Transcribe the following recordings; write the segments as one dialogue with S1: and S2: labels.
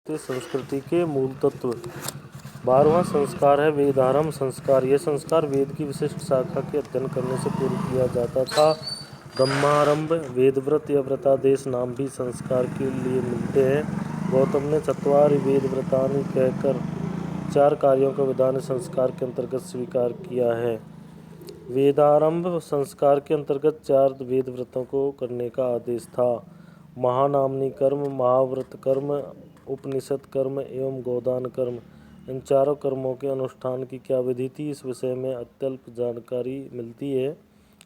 S1: संस्कृति के मूल तत्व। 12वां संस्कार है वेदारंभ संस्कार। यह संस्कार वेद की विशिष्ट शाखा के अध्ययन करने से पूर्व किया जाता था। ब्रह्मारंभ, वेदव्रत या व्रतादेश नाम भी संस्कार के लिए मिलते हैं। गौतम ने चत्वारि वेद व्रतानि कहकर 4 कार्यों का विधान संस्कार के अंतर्गत स्वीकार किया है। वेदारंभ संस्कार के अंतर्गत 4 वेद व्रतों को करने का आदेश था। महानामनी कर्म, महाव्रत कर्म, उपनिषद कर्म एवं गोदान कर्म। इन चारों कर्मों के अनुष्ठान की क्या विधि थी, इस विषय में अत्यल्प जानकारी मिलती है।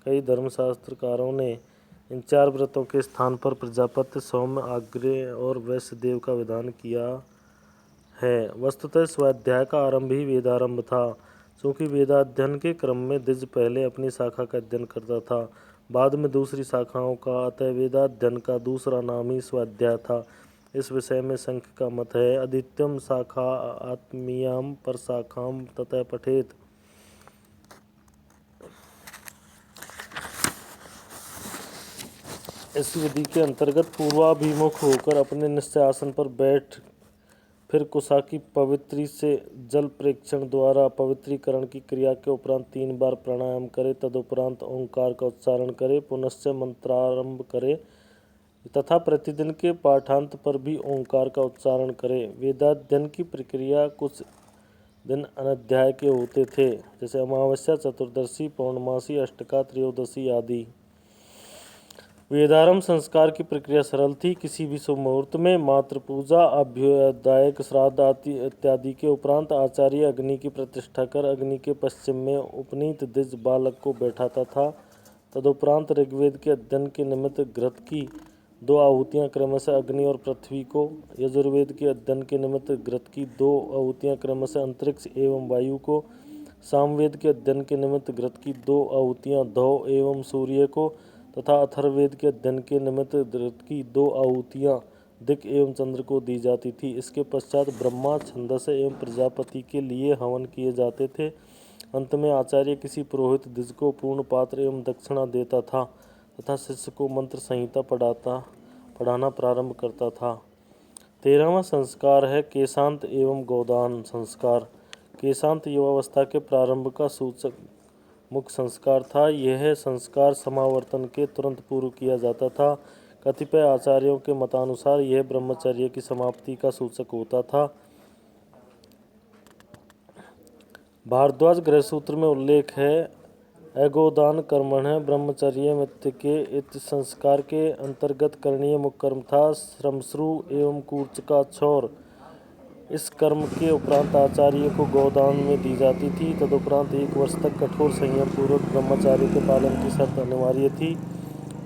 S1: कई धर्मशास्त्रकारों ने इन 4 व्रतों के स्थान पर प्रजापति, सौम्य, आग्नेय और वैश्यदेव का विधान किया है। वस्तुतः स्वाध्याय का आरंभ ही वेदारंभ था, क्योंकि वेदाध्ययन के क्रम में द्विज पहले अपनी शाखा का अध्ययन करता था, बाद में दूसरी शाखाओं का। अतः वेदाध्ययन का दूसरा नाम ही स्वाध्याय था। इस विषय में सांख्य का मत है, अद्वितीयम शाखा आत्मीयाम पर शाखाम ततः पठेत। इस विधि के अंतर्गत पूर्वाभिमुख होकर अपने निश्चय आसन पर बैठ फिर कुशा की पवित्री से जल प्रेक्षण द्वारा पवित्रीकरण की क्रिया के उपरांत 3 बार प्राणायाम करे। तदुपरांत ओंकार का उच्चारण करे, पुनश्च मंत्रारंभ करे तथा प्रतिदिन के पाठांत पर भी ओंकार का उच्चारण करे। वेदाध्ययन की प्रक्रिया कुछ दिन अनध्याय के होते थे, जैसे अमावस्या, चतुर्दशी, पौर्णमासी, अष्टका, त्रयोदशी आदि। वेदारंभ संस्कार की प्रक्रिया सरल थी। किसी भी शुभ मुहूर्त में मातृ पूजा, अभ्युदयदायक श्राद्ध इत्यादि के उपरांत आचार्य अग्नि की प्रतिष्ठा कर अग्नि के पश्चिम में उपनीत द्विज बालक को बैठाता था। तदुपरांत ऋग्वेद के अध्ययन के निमित्त घृत की 2 आहुतियाँ क्रमशः अग्नि और पृथ्वी को, यजुर्वेद के अध्ययन के निमित्त घृत की 2 आहुतियाँ क्रमशः अंतरिक्ष एवं वायु को, सामवेद के अध्ययन के निमित्त घृत की 2 आहुतियाँ ध्रुव एवं सूर्य को तथा अथर्ववेद के अध्ययन के निमित्त घृत की 2 आहुतियाँ दिक् एवं चंद्र को दी जाती थी। इसके पश्चात ब्रह्मा, छंदस एवं प्रजापति के लिए हवन किए जाते थे। अंत में आचार्य किसी पुरोहित द्विज को पूर्ण पात्र एवं दक्षिणा देता था तथा शिष्य को मंत्र संहिता पढ़ाना प्रारंभ करता था। 13वां संस्कार है केशांत एवं गोदान संस्कार। केशांत युवावस्था के प्रारंभ का सूचक मुख्य संस्कार था। यह संस्कार समावर्तन के तुरंत पूर्व किया जाता था। कतिपय आचार्यों के मतानुसार यह ब्रह्मचर्य की समाप्ति का सूचक होता था। भारद्वाज गृहसूत्र में उल्लेख है, अगोदान कर्मणः ब्रह्मचर्य मित्यके। इस संस्कार के अंतर्गत करणीय मुख्य कर्म था श्रमश्रु एवं कूर्च का क्षौर। इस कर्म के उपरांत आचार्य को गोदान में दी जाती थी। तदुपरांत 1 वर्ष तक कठोर संयम पूर्वक ब्रह्मचार्य के पालन की शर्त अनिवार्य थी।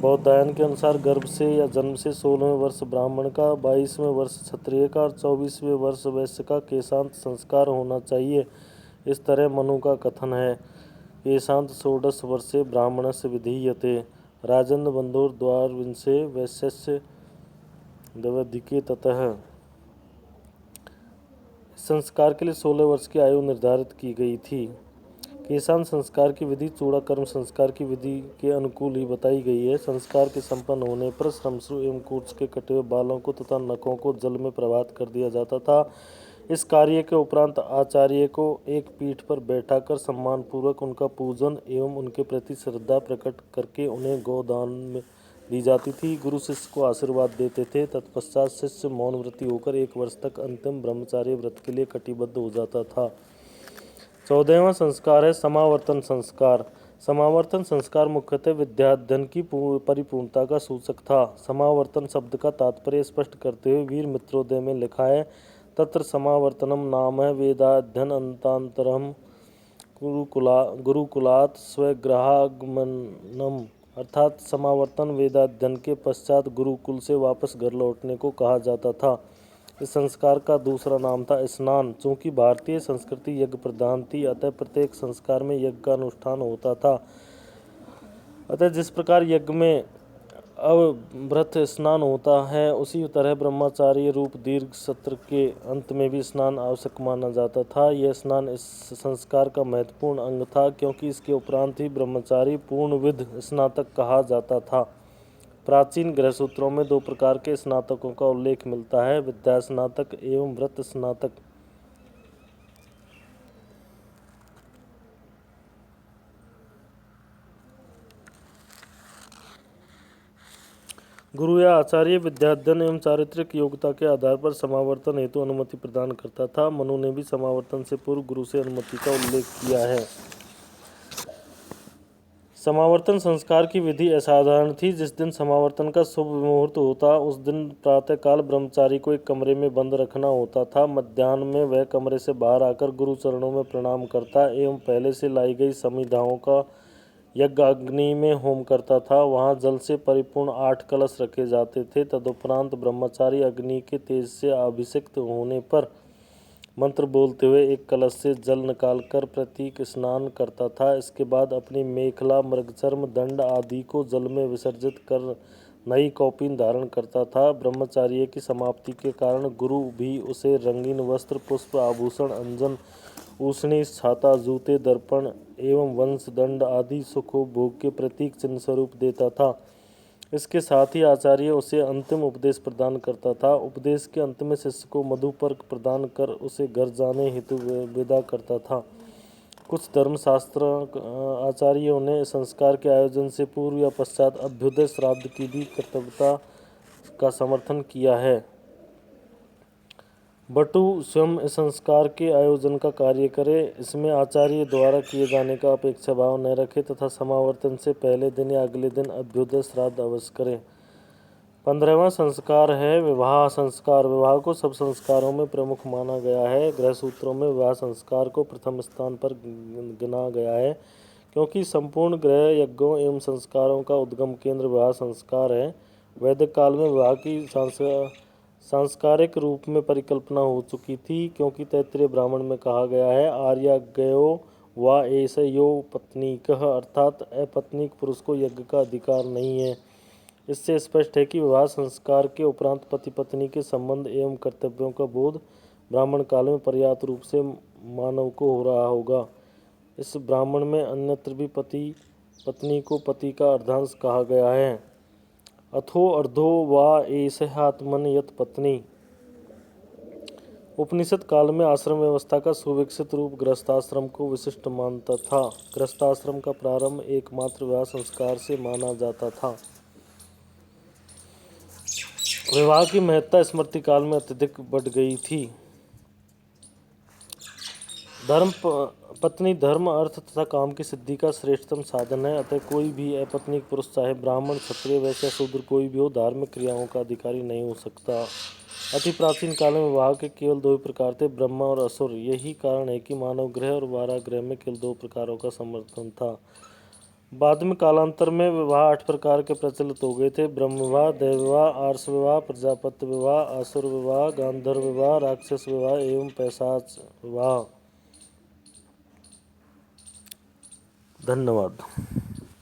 S1: बौद्धायन के अनुसार गर्भ से या जन्म से 16वें वर्ष ब्राह्मण का, 22वें वर्ष क्षत्रिय का और 24वें वर्ष वैश्य का केशांत संस्कार होना चाहिए। इस तरह मनु का कथन है, केशांत षोडश वर्षे ब्राह्मणस्य विधीयते राजन् बन्धुर्द्वाविंशे वैश्यस्य द्विवधिके ततः। संस्कार के लिए 16 वर्ष की आयु निर्धारित की गई थी। केशांत संस्कार की विधि चूड़ाकर्म संस्कार की विधि के अनुकूल ही बताई गई है। संस्कार के संपन्न होने पर श्रमश्रु एवं कूर्च के कटे हुए बालों को तथा नखों को जल में प्रवाहित कर दिया जाता था। इस कार्य के उपरांत आचार्य को एक पीठ पर बैठाकर सम्मानपूर्वक उनका पूजन एवं उनके प्रति श्रद्धा प्रकट करके उन्हें गोदान में दी जाती थी। गुरु शिष्य को आशीर्वाद देते थे। तत्पश्चात शिष्य मौन व्रती होकर 1 वर्ष तक अंतिम ब्रह्मचार्य व्रत के लिए कटिबद्ध हो जाता था। 14वां संस्कार है समावर्तन संस्कार। समावर्तन संस्कार मुख्यतः विद्याध्ययन की परिपूर्णता का सूचक था। समावर्तन शब्द का तात्पर्य स्पष्ट करते हुए वीर मित्रोदय में लिखा है, तत्र समावर्तनम नाम वेदाध्ययन अंतांतरम गुरुकुलात् स्वगृहागमनम। अर्थात समावर्तन वेदाध्ययन के पश्चात गुरुकुल से वापस घर लौटने को कहा जाता था। इस संस्कार का दूसरा नाम था स्नान। चूँकि भारतीय संस्कृति यज्ञ प्रधान थी, अतः प्रत्येक संस्कार में यज्ञ का अनुष्ठान होता था। अतः जिस प्रकार यज्ञ में अवभृत स्नान होता है, उसी तरह ब्रह्मचार्य रूप दीर्घ सत्र के अंत में भी स्नान आवश्यक माना जाता था। यह स्नान इस संस्कार का महत्वपूर्ण अंग था, क्योंकि इसके उपरांत ही ब्रह्मचारी पूर्णविध स्नातक कहा जाता था। प्राचीन गृहसूत्रों में 2 प्रकार के स्नातकों का उल्लेख मिलता है, विद्या स्नातक एवं व्रत स्नातक। गुरु या आचार्य विद्याध्ययन एवं चारित्रिक योग्यता के आधार पर समावर्तन हेतु अनुमति प्रदान करता था। मनु ने भी समावर्तन से पूर्व गुरु से अनुमति का उल्लेख किया है। समावर्तन संस्कार की विधि असाधारण थी। जिस दिन समावर्तन का शुभ मुहूर्त होता उस दिन प्रातःकाल ब्रह्मचारी को एक कमरे में बंद रखना होता था। मध्याह्न में वह कमरे से बाहर आकर गुरु चरणों में प्रणाम करता एवं पहले से लाई गई समिधाओं का यज्ञ अग्नि में होम करता था। वहाँ जल से परिपूर्ण 8 कलश रखे जाते थे। तदुपरांत ब्रह्मचारी अग्नि के तेज से अभिषिक्त होने पर मंत्र बोलते हुए एक कलश से जल निकालकर प्रतीक स्नान करता था। इसके बाद अपनी मेखला, मृगचर्म, दंड आदि को जल में विसर्जित कर नई कौपीन धारण करता था। ब्रह्मचार्य की समाप्ति के कारण गुरु भी उसे रंगीन वस्त्र, पुष्प, आभूषण, अंजन, उसनी, छाता, जूते, दर्पण एवं वंश, दंड आदि सुखोपभोग के प्रतीक चिन्ह स्वरूप देता था। इसके साथ ही आचार्य उसे अंतिम उपदेश प्रदान करता था। उपदेश के अंत में शिष्य को मधुपर्क प्रदान कर उसे घर जाने हेतु विदा करता था। कुछ धर्मशास्त्र आचार्यों ने संस्कार के आयोजन से पूर्व या पश्चात अभ्युदय श्राद्ध की भी कर्तव्यता का समर्थन किया है। बटु स्वयं इस संस्कार के आयोजन का कार्य करे, इसमें आचार्य द्वारा किए जाने का अपेक्षा भाव न रखे तथा समावर्तन से पहले दिन या अगले दिन अभ्युदय श्राद्ध अवश्य करे। 15वां संस्कार है विवाह संस्कार। विवाह को सब संस्कारों में प्रमुख माना गया है। गृहसूत्रों में विवाह संस्कार को प्रथम स्थान पर गिना गया है, क्योंकि संपूर्ण गृह यज्ञों एवं संस्कारों का उद्गम केंद्र विवाह संस्कार है। वैदिक काल में विवाह की सांस्कारिक रूप में परिकल्पना हो चुकी थी, क्योंकि तैत्तिरीय ब्राह्मण में कहा गया है, आर्याज्ञयो वा एष यो पत्नीकः, अर्थात अपत्नीक पुरुष को यज्ञ का अधिकार नहीं है। इससे स्पष्ट है कि विवाह संस्कार के उपरांत पति पत्नी के संबंध एवं कर्तव्यों का बोध ब्राह्मण काल में पर्याप्त रूप से मानव को हो रहा होगा। इस ब्राह्मण में अन्यत्र भी पति पत्नी को पति का अर्धांश कहा गया है। अथो अर्धो वा एषात्मन यत पत्नी। उपनिषद काल में आश्रम व्यवस्था का सुविकसित रूप गृहस्थाश्रम को विशिष्ट मानता था। गृहस्थाश्रम का प्रारंभ एकमात्र विवाह संस्कार से माना जाता था। विवाह की महत्ता स्मृति काल में अत्यधिक बढ़ गई थी। धर्म पत्नी धर्म, अर्थ तथा काम की सिद्धि का श्रेष्ठतम साधन है। अतः कोई भी अपत्नीक पुरुष, चाहे ब्राह्मण, क्षत्रिय, वैश्य, शूद्र कोई भी हो, धार्मिक क्रियाओं का अधिकारी नहीं हो सकता। अति प्राचीन काल में विवाह के केवल 2 ही प्रकार थे, ब्रह्म और असुर। यही कारण है कि मानव गृह और वारा गृह में केवल 2 प्रकारों का समर्थन था। बाद में कालांतर में विवाह 8 प्रकार के प्रचलित हो गए थे। ब्रह्म विवाह, देव विवाह, आर्ष विवाह, प्रजापत्य विवाह, असुर विवाह, गांधर्व विवाह, राक्षस विवाह एवं पैशाच विवाह। धन्यवाद।